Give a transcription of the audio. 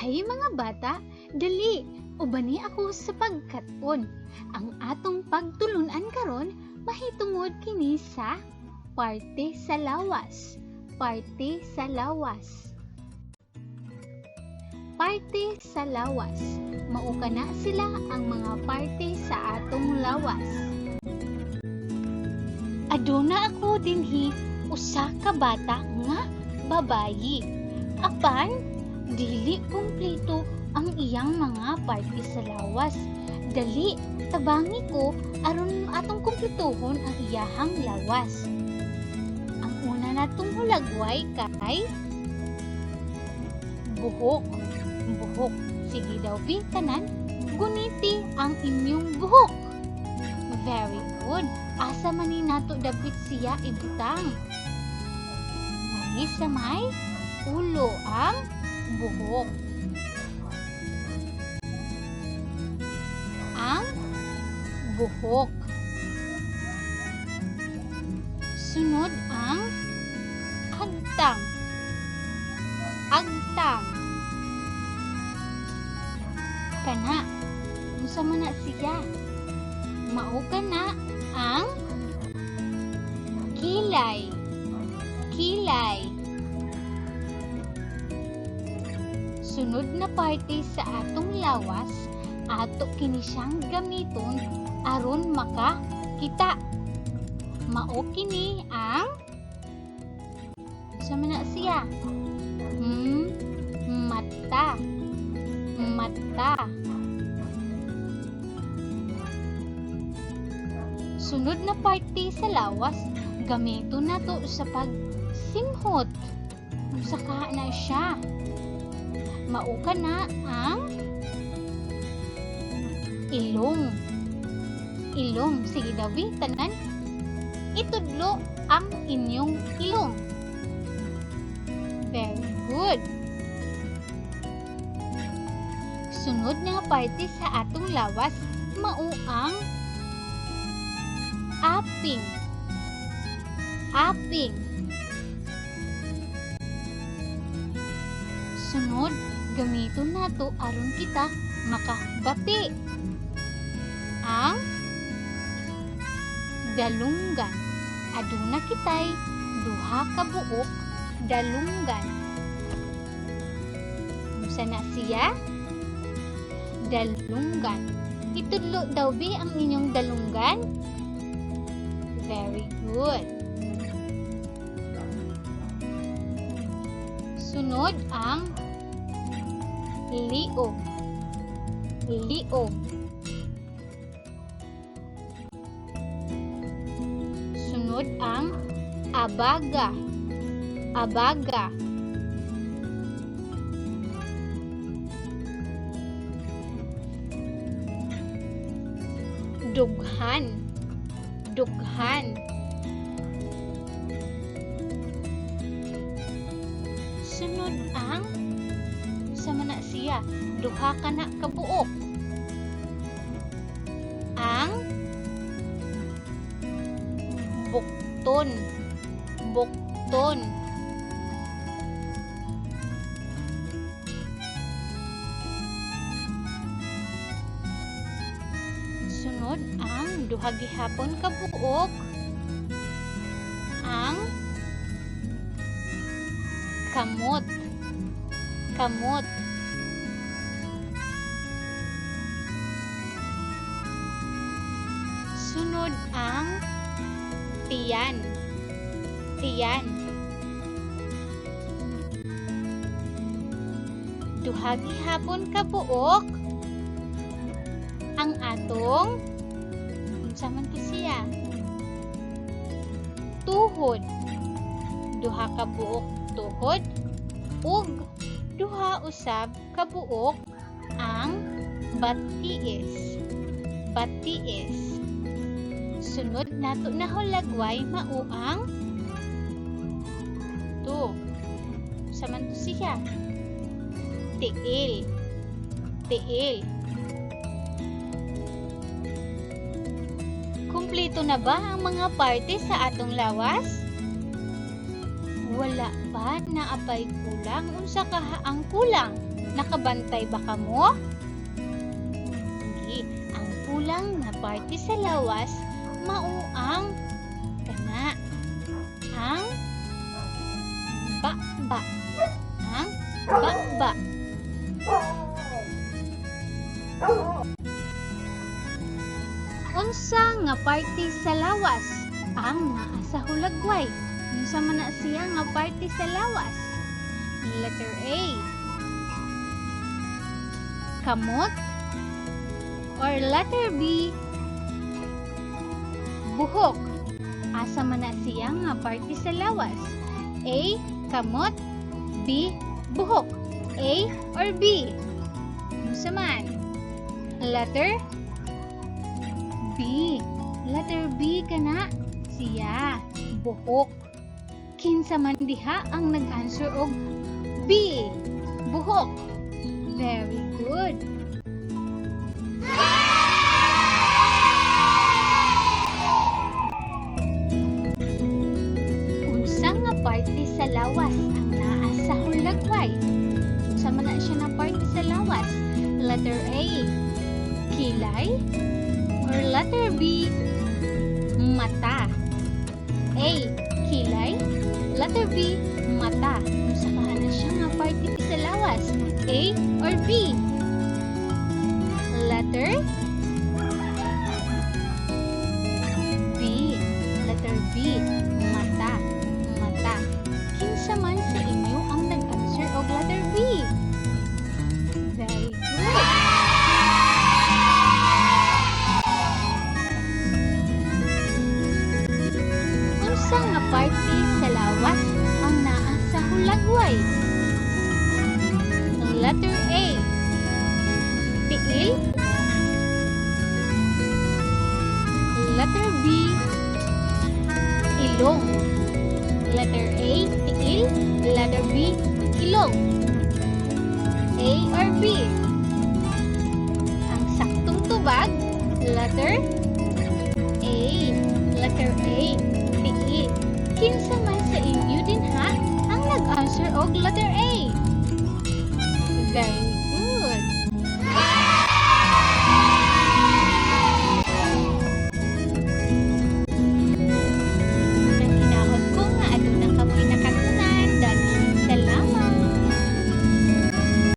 Hay mga bata, dali, ubani ako sa pagkat-on. Ang atong pagtulunan karon mahitungod kini sa parte sa lawas. Parte sa lawas. Parte sa lawas. Mao kana sila ang mga parte sa atong lawas. Aduna ako dinhi usa ka bata nga babayi. Apan dili kumpleto ang iyang mga parte sa lawas. Dali tabangi ko aron atong kumpletuhon ang iyahang lawas. Ang una natong hulagway kay buhok. Buhok. Sige daw tanan, guniti ang inyong buhok. Very good. Asa man ni nato dapat siya ibutang. Mali sa may ulo ang buhok. Ang buhok. Sunod ang agtang. Agtang. Kana. Unsa man na siya? Mao kana ang kilay. Kilay. Sunod na parte sa atong lawas, ato kini siyang gamiton aron makakita. Mao kini ang unsa man na siya? Mata. Mata. Sunod na parte sa lawas, gamiton nato sa pagsimhot. Unsa ka na siya? Mao kana ang ilong. Ilong. Sige daw tanan. Itudlo ang inyong ilong. Very good. Sunod na parte sa atong lawas, mao ang aping. Aping. Sunod, gamiton nato aron kita makabati. Ang dalunggan. Aduna kitay duha ka buok dalunggan. Unsa na siya? Dalunggan. Itudlo daw ang inyong dalunggan? Very good. Sunod ang liog. Liog. Sunod ang abaga. Abaga. Dughan. Dughan. Sunod ang sa mana siya, duha ka na kabuok. Ang bukton. Bukton. Sunod ang duha gihapon ka buok. Ang kamot. Kamot. Sunod ang tiyan. Tiyan. Duha gihapon ka buok. Ang atong unsa man to siya? Tuhod. Duha ka buok tuhod ug duha usab ka buok ang batiis. Batiis. Sunod nato na hulagway mao ang to. Unsa man to siya? Tiil. Tiil. Kumpleto na ba ang mga parte sa atong lawas? Wala pa naapay kulang unsa ka ang kulang? Nakabantay ba kamo? Hindi. Ang kulang na parte sa lawas, mauang kana. Ang ba-ba. Ang ba-ba. Unsa nga parte sa lawas ang naa sa hulagway? Unsa man na siya nga parte sa lawas? Letter A. Kamot. Or letter B. Buhok. Asa man na siya nga parte sa lawas? A. Kamot. B. Buhok. A or B? Unsa man? Letter B. Letter B kana siya. Buhok. Kinsa man diha ang nag-answer og B. Buhok. Very good. Unsa nga parte sa lawas ang naa sa hulagway? Unsa man na siya na parte sa lawas? Letter A. Kilay. Or letter B. Mata. A. Kilay. Letter B. Mata. Unsa na siya nga parte sa lawas? A or B? Letter B. Letter B. Mata. Mata. Kinsa man sa inyo ang nag-answer og letter B? Very good. Unsa nga parte sa lawas ang naa sa hulagway? Letter A. Tiil. Letter B. Ilong. Letter A. Tiil. Letter B. Ilong. A or B? Ang saktong tubag, letter A. Letter A. Tiil. Kinsa man sa inyo din ha ang nag-answer og letter